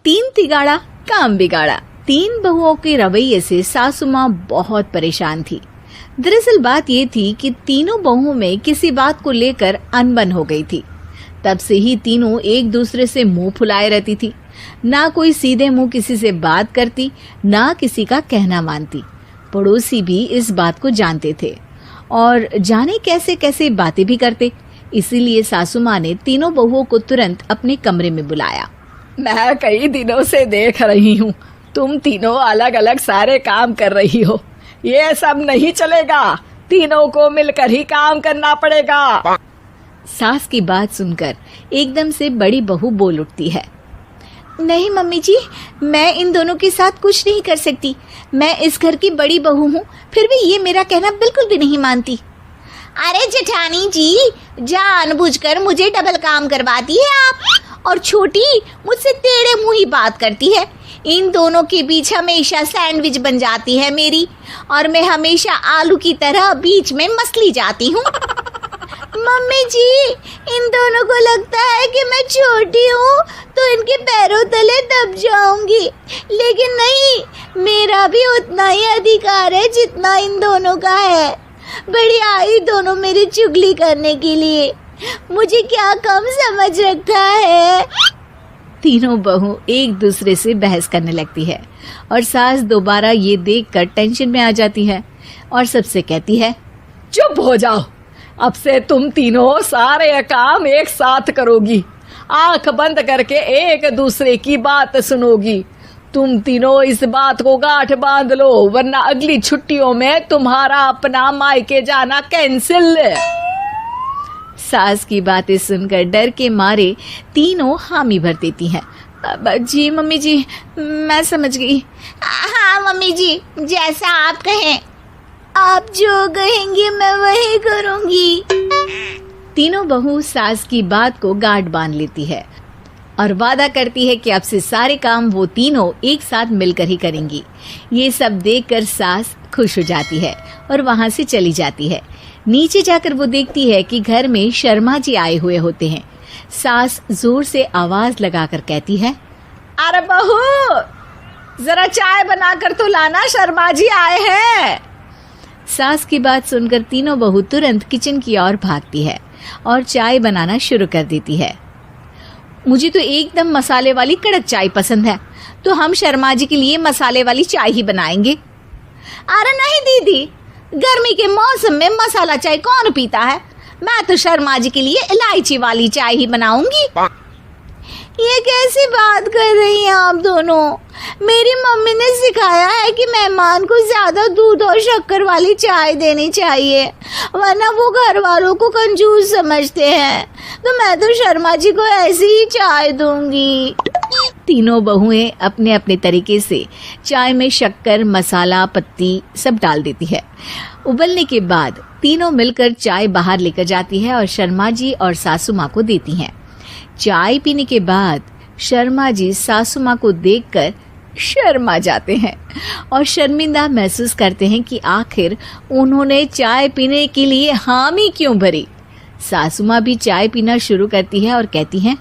तीन तिगाड़ा काम बिगाड़ा। तीन बहुओं के रवैये से सासू माँ बहुत परेशान थी। दरअसल बात ये थी कि तीनों बहुओं में किसी बात को लेकर अनबन हो गई थी। तब से ही तीनों एक दूसरे से मुंह फुलाए रहती थी। ना कोई सीधे मुंह किसी से बात करती, ना किसी का कहना मानती। पड़ोसी भी इस बात को जानते थे और जाने कैसे कैसे बातें भी करते। इसीलिए सासू माँ ने तीनों बहुओं को तुरंत अपने कमरे में बुलाया। मैं कई दिनों से देख रही हूँ, तुम तीनों अलग अलग सारे काम कर रही हो। ये सब नहीं चलेगा, तीनों को मिलकर ही काम करना पड़ेगा। सास की बात सुनकर एकदम से बड़ी बहू बोल उठती है। नहीं मम्मी जी, मैं इन दोनों के साथ कुछ नहीं कर सकती। मैं इस घर की बड़ी बहू हूँ, फिर भी ये मेरा कहना बिल्कुल भी नहीं मानती। अरे जेठानी जी, जानबूझकर मुझे डबल काम करवाती है आप, और छोटी मुझसे टेढ़े मुंह ही बात करती है। इन दोनों के बीच हमेशा सैंडविच बन जाती है मेरी, और मैं हमेशा आलू की तरह बीच में मसली जाती हूँ। मम्मी जी, इन दोनों को लगता है कि मैं छोटी हूँ तो इनके पैरों तले दब जाऊंगी, लेकिन नहीं, मेरा भी उतना ही अधिकार है जितना इन दोनों का है। बड़ी आई दोनों मेरी चुगली करने के लिए, मुझे क्या कम समझ रखा है। तीनों बहू एक दूसरे से बहस करने लगती है और सास दोबारा ये देखकर टेंशन में आ जाती है और सबसे कहती है, चुप हो जाओ, अब से तुम तीनों सारे काम एक साथ करोगी, आंख बंद करके एक दूसरे की बात सुनोगी। तुम तीनों इस बात को गांठ बांध लो, वरना अगली छुट्टियों में तुम्हारा अपना मायके जाना कैंसिल। सास की बातें सुनकर डर के मारे तीनों हामी भर देती हैं। जी मम्मी जी, मैं समझ गई। हाँ मम्मी जी, जैसा आप कहें, आप जो कहेंगी मैं वही करूंगी। तीनों बहू सास की बात को गांठ बांध लेती है और वादा करती है कि अब से सारे काम वो तीनों एक साथ मिलकर ही करेंगी। ये सब देखकर सास खुश हो जाती है और वहां से चली जाती है। नीचे जाकर वो देखती है कि घर में शर्मा जी आए हुए होते हैं। सास जोर से आवाज लगाकर कहती है, अरे बहू, जरा चाय बनाकर तो लाना, शर्मा जी आए हैं। सास की बात सुनकर तीनों बहू तुरंत किचन की ओर भागती है और चाय बनाना शुरू कर देती है। मुझे तो एकदम मसाले वाली कड़क चाय पसंद है, तो हम शर्मा जी के लिए मसाले वाली चाय ही बनाएंगे। अरे नहीं दीदी, गर्मी के मौसम में मसाला चाय कौन पीता है? मैं तो शर्मा जी के लिए इलायची वाली चाय ही बनाऊंगी। ये कैसी बात कर रही हैं आप दोनों? मेरी मम्मी ने सिखाया है कि मेहमान को ज्यादा दूध और शक्कर वाली चाय देनी चाहिए, वरना वो घर वालों को कंजूस समझते हैं। तो मैं तो शर्मा जी को ऐसी ही चाय दूंगी। तीनों बहुएं अपने अपने तरीके से चाय में शक्कर, मसाला, पत्ती सब डाल देती है। उबलने के बाद तीनों मिलकर चाय बाहर लेकर जाती है और शर्मा जी और सासू माँ को देती हैं। चाय पीने के बाद शर्मा जी सासू माँ को देखकर शर्मा जाते हैं और शर्मिंदा महसूस करते हैं कि आखिर उन्होंने चाय पीने के लिए हामी क्यों भरी। सासू माँ भी चाय पीना शुरू करती है और कहती हैं,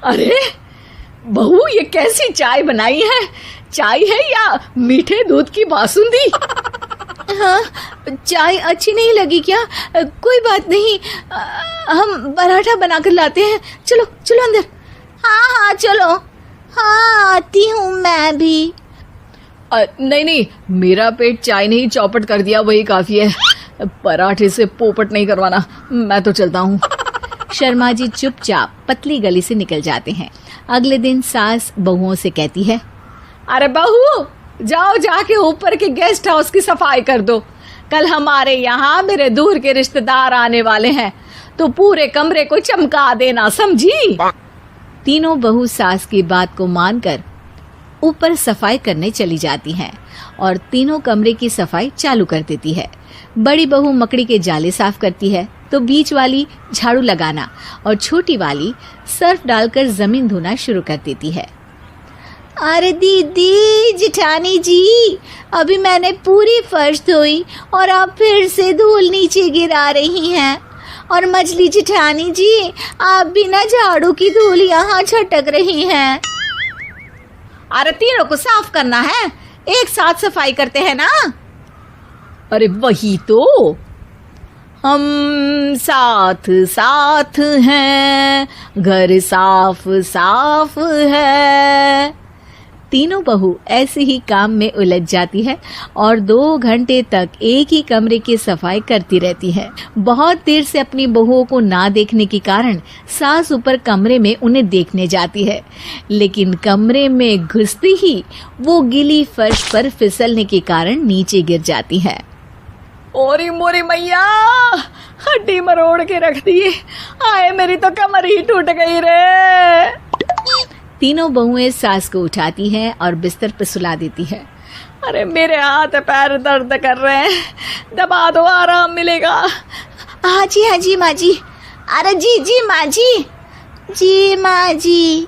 अरे बहू, ये कैसी चाय बनाई है? चाय है या मीठे दूध की बासुंदी? हाँ, चाय अच्छी नहीं लगी क्या? कोई बात नहीं, हम पराठा बनाकर लाते हैं। चलो चलो अंदर। हाँ हाँ चलो, हाँ आती हूँ मैं भी। नहीं नहीं, मेरा पेट चाय ने ही चौपट कर दिया, वही काफी है। पराठे से पोपट नहीं करवाना, मैं तो चलता हूँ। शर्मा जी चुपचाप पतली गली से निकल जाते हैं। अगले दिन सास बहुओं से कहती है, अरे बहू, जाओ जाके ऊपर के गेस्ट हाउस की सफाई कर दो। कल हमारे यहाँ मेरे दूर के रिश्तेदार आने वाले हैं, तो पूरे कमरे को चमका देना, समझी? तीनों बहू सास की बात को मानकर ऊपर सफाई करने चली जाती हैं और तीनों कमरे की सफाई चालू कर देती है। बड़ी बहू मकड़ी के जाले साफ करती है, तो बीच वाली झाड़ू लगाना और छोटी वाली सर्फ डालकर जमीन धोना शुरू कर देती है। अरे दीदी, जेठानी जी, अभी मैंने पूरी फर्श धोई और आप फिर से धूल नीचे गिरा रही हैं। और मछली जेठानी जी, आप बिना झाड़ू की धूल यहाँ छटक रही हैं। अरे तीनों को साफ करना है, एक साथ सफाई करते हैं ना। अरे वही तो, हम साथ साथ हैं, घर साफ साफ है। तीनों बहू ऐसे ही काम में उलझ जाती है और 2 घंटे तक एक ही कमरे की सफाई करती रहती है। बहुत देर से अपनी बहुओं को ना देखने के कारण सास ऊपर कमरे में उन्हें देखने जाती है, लेकिन कमरे में घुसती ही वो गीली फर्श पर फिसलने के कारण नीचे गिर जाती है। ओरी मोरी मैया, हड्डी मरोड़ के रख दी। आए मेरी तो कमर ही टूट गई रे। तीनों बहुएं सास को उठाती हैं और बिस्तर पर सुला देती है। अरे मेरे हाथ पैर दर्द कर रहे हैं, दबा दो, आराम मिलेगा। हाँ जी माँ जी। अरे जी माँ जी माँ जी।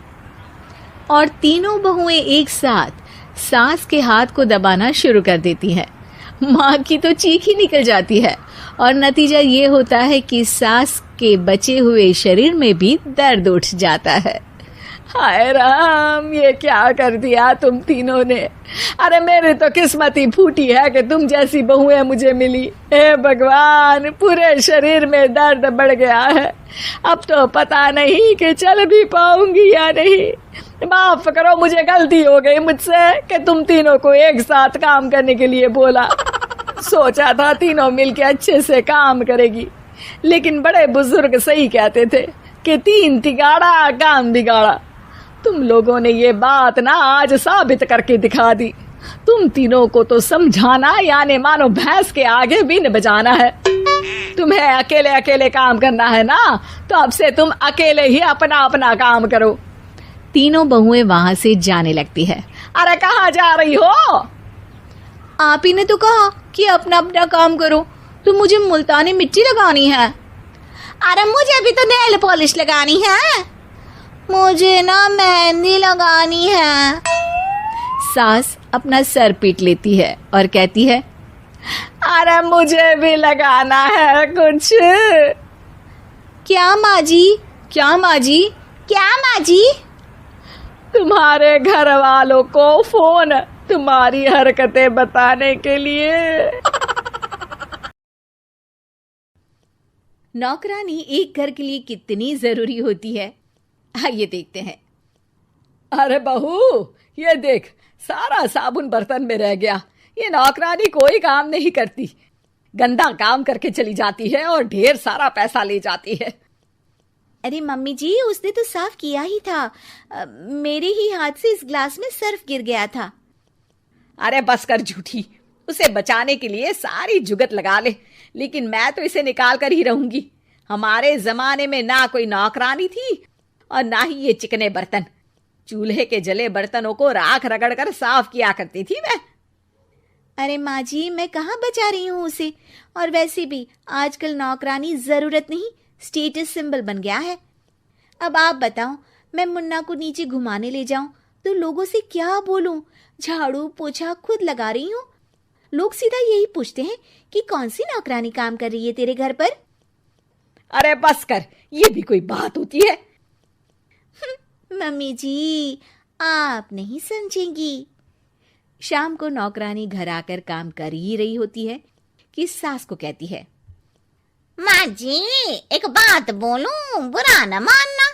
और तीनों बहुएं एक साथ सास के हाथ को दबाना शुरू कर देती हैं। माँ की तो चीख ही निकल जाती है और नतीजा ये होता है कि सास के बचे हुए शरीर में भी दर्द उठ जाता है। हाय राम, ये क्या कर दिया तुम तीनों ने। अरे मेरी तो किस्मत ही फूटी है कि तुम जैसी बहुएं मुझे मिली। हे भगवान, पूरे शरीर में दर्द बढ़ गया है। अब तो पता नहीं कि चल भी पाऊंगी या नहीं। माफ करो, मुझे गलती हो गई मुझसे कि तुम तीनों को एक साथ काम करने के लिए बोला। सोचा था तीनों मिलके अच्छे से काम करेगी, लेकिन बड़े बुजुर्ग सही कहते थे कि 3 तिगाड़ा काम बिगाड़ा। तुम लोगों ने ये बात ना आज साबित करके दिखा दी। तुम तीनों को तो समझाना यानी मानो भैंस के आगे बीन बजाना है। तुम्हें अकेले अकेले काम करना है ना, तो अब से तुम अकेले ही अपना अपना काम करो। तीनों बहुएं वहां से जाने लगती है। अरे कहाँ जा रही हो? आप ही ने तो कहा कि अपना अपना काम करो, तो मुझे मुल्तानी मिट्टी लगानी है। अरे मुझे भी तो नेल पॉलिश लगानी है, मुझे ना मेहंदी लगानी है। सास अपना सर पीट लेती है और कहती है, अरे मुझे भी लगाना है कुछ। क्या माँ जी? क्या माँ जी? क्या माँ जी? तुम्हारे घर वालों को फोन तुम्हारी हरकतें बताने के लिए। नौकरानी एक घर के लिए कितनी जरूरी होती है, आइए देखते हैं। अरे बहू, ये देख, सारा साबुन बर्तन में रह गया। ये नौकरानी कोई काम नहीं करती, गंदा काम करके चली जाती है और ढेर सारा पैसा ले जाती है। अरे मम्मी जी, उसने तो साफ किया ही था। मेरे ही हाथ से इस ग्लास में सर्फ गिर गया था। अरे बस कर झूठी, उसे बचाने के लिए सारी जुगत लगा ले, लेकिन मैं तो इसे निकाल कर ही रहूंगी। हमारे जमाने में ना कोई नौकरानी थी और ना ही ये चिकने बर्तन। चूल्हे के जले बर्तनों को राख रगड़ कर साफ किया करती थी मैं। अरे माँ जी, मैं कहाँ बचा रही हूँ उसे। और वैसे भी आजकल नौकरानी जरूरत नहीं, स्टेटस सिंबल बन गया है। अब आप बताओ, मैं मुन्ना को नीचे घुमाने ले जाऊं तो लोगों से क्या बोलूं? झाड़ू पोछा खुद लगा रही हूँ। लोग सीधा यही पूछते हैं कि कौन सी नौकरानी काम कर रही है तेरे घर पर। अरे बस कर, ये भी कोई बात होती है? मम्मी जी, आप नहीं समझेंगी। शाम को नौकरानी घर आकर काम कर ही रही होती है कि सास को कहती है, माँ जी, एक बात बोलूं, बुरा न मानना।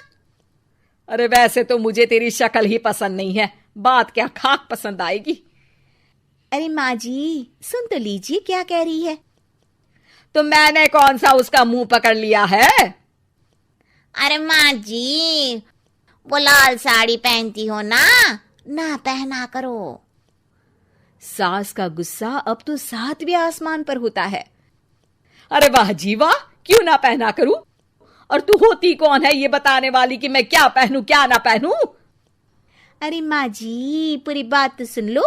अरे वैसे तो मुझे तेरी शक्ल ही पसंद नहीं है, बात क्या खाक पसंद आएगी। अरे माँ जी, सुन तो लीजिए क्या कह रही है। तो मैंने कौन सा उसका मुंह पकड़ लिया है? अरे माँ जी, वो लाल साड़ी पहनती हो ना, ना पहना करो। सास का गुस्सा अब तो 7वें आसमान पर होता है। अरे वाह जी वाह, क्यों ना पहना करूं? और तू होती कौन है ये बताने वाली कि मैं क्या पहनूं क्या ना पहनूं? अरे माँ जी, पूरी बात तो सुन लो,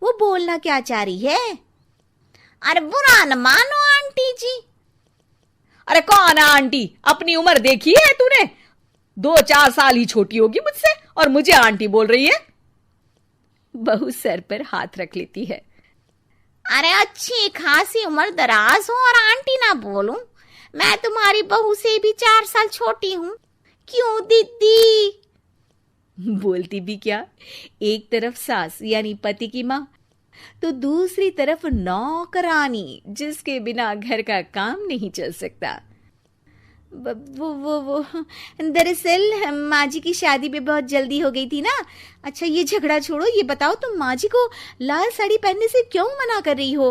वो बोलना क्या चाह रही है। अरे बुरा न मानो आंटी जी। अरे कौन है आंटी? अपनी उम्र देखी है तूने? 2-4 साल ही छोटी होगी मुझसे और मुझे आंटी बोल रही है। बहू सर पर हाथ रख लेती है। अरे अच्छी खासी उम्र दराज हो और आंटी ना बोलूं? मैं तुम्हारी बहू से भी 4 साल छोटी हूँ। क्यों दीदी? बोलती भी क्या, एक तरफ सास यानी पति की माँ, तो दूसरी तरफ नौकरानी जिसके बिना घर का काम नहीं चल सकता। वो दरअसल माँ जी की शादी भी बहुत जल्दी हो गई थी ना। अच्छा ये झगड़ा छोड़ो, ये बताओ तुम माँ जी को लाल साड़ी पहनने से क्यों मना कर रही हो?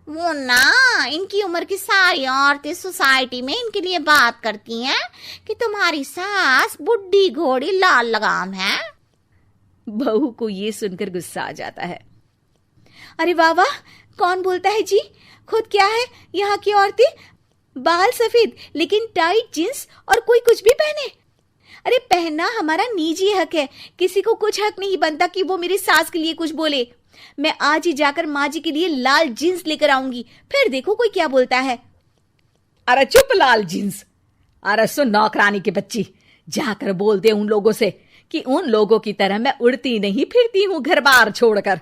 वो ना, इनकी उम्र की सारी औरतें सोसाइटी में इनके लिए बात करती हैं कि तुम्हारी सास बुढ़ी घोड़ी लाल लगाम है। बहू को ये सुनकर गुस्सा आ जाता है। अरे वाह वाह, कौन बोलता है जी? खुद क्या है यहाँ की औरतें, बाल सफेद लेकिन टाइट जींस और कोई कुछ भी पहने। अरे पहनना हमारा निजी हक है, किसी को कुछ हक नहीं बनता कि वो मेरी सास के लिए कुछ बोले। मैं आज ही जाकर माँ जी के लिए लाल जींस लेकर आऊंगी, फिर देखो कोई क्या बोलता है। अरे चुप लाल जींस। अरे सुन नौकरानी की बच्ची, जाकर बोल दे उन लोगों से कि उन लोगों की तरह मैं उड़ती नहीं फिरती हूँ घर बार छोड़कर।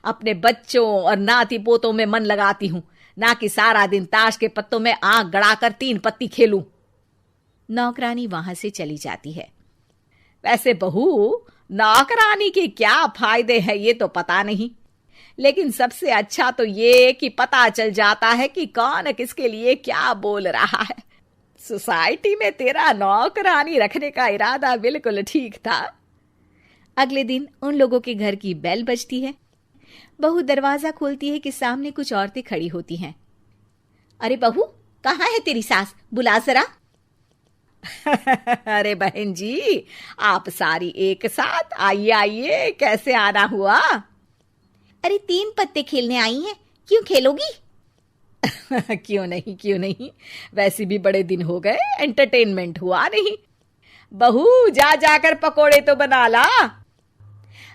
अपने बच्चों और नाती पोतों में मन लगाती हूँ, ना कि सारा दिन ताश के पत्तों में आंख गड़ाकर 3 पत्ती खेलूं। नौकरानी वहां से चली जाती है। वैसे बहू, नौकरानी के क्या फायदे हैं ये तो पता नहीं, लेकिन सबसे अच्छा तो ये कि पता चल जाता है कि कौन किसके लिए क्या बोल रहा है। सोसाइटी में तेरा नौकरानी रखने का इरादा बिल्कुल ठीक था। अगले दिन उन लोगों के घर की बेल बजती है। बहू दरवाजा खोलती है कि सामने कुछ औरतें खड़ी होती हैं। अरे बहू, कहाँ है तेरी सास? बुला जरा। अरे बहन जी, आप सारी एक साथ आइए आइए, कैसे आना हुआ? अरे 3 पत्ते खेलने आई हैं, क्यों खेलोगी? क्यों नहीं, वैसे भी बड़े दिन हो गए, एंटरटेनमेंट हुआ नहीं। बहू जा जाकर पकोड़े तो बना ला।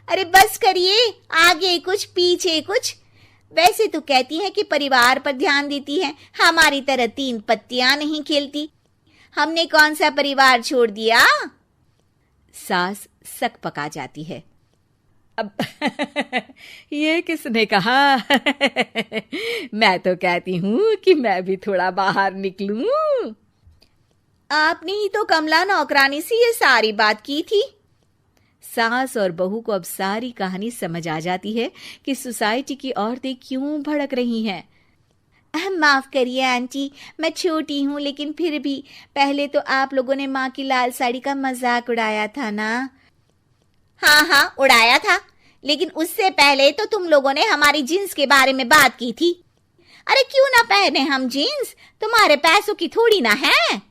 अरे बस करिए, आगे कुछ पीछे कुछ। वैसे तो कहती है कि परिवार पर ध्यान देती है, हमारी तरह 3 पत्तियां नहीं खेलती। हमने कौन सा परिवार छोड़ दिया? सास सक पका जाती है। अब ये किसने कहा? मैं तो कहती हूँ कि मैं भी थोड़ा बाहर निकलूं। आपने ही तो कमला नौकरानी से ये सारी बात की थी। सास और बहू को अब सारी कहानी समझ आ जाती है कि सोसाइटी की औरतें क्यों भड़क रही हैं। माफ करिए आंटी, मैं छोटी हूँ, लेकिन फिर भी पहले तो आप लोगों ने माँ की लाल साड़ी का मजाक उड़ाया था ना। हाँ उड़ाया था, लेकिन उससे पहले तो तुम लोगों ने हमारी जीन्स के बारे में बात की थी। अरे क्यों ना पहने हम जीन्स, तुम्हारे पैसों की थोड़ी ना है।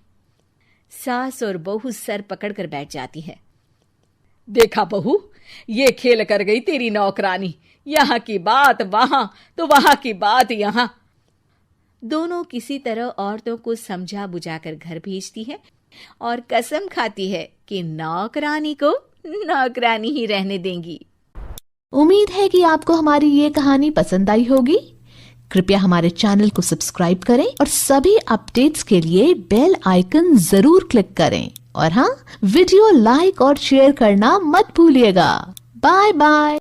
सास और बहू सर पकड़कर बैठ जाती है। देखा बहू, ये खेल कर गई तेरी नौकरानी, यहाँ की बात वहां तो वहां की बात यहाँ। दोनों किसी तरह औरतों को समझा बुझाकर घर भेजती है और कसम खाती है कि नौकरानी को नौकरानी ही रहने देंगी। उम्मीद है कि आपको हमारी ये कहानी पसंद आई होगी। कृपया हमारे चैनल को सब्सक्राइब करें और सभी अपडेट्स के लिए बेल आइकन जरूर क्लिक करें। और हाँ, वीडियो लाइक और शेयर करना मत भूलिएगा। Bye bye.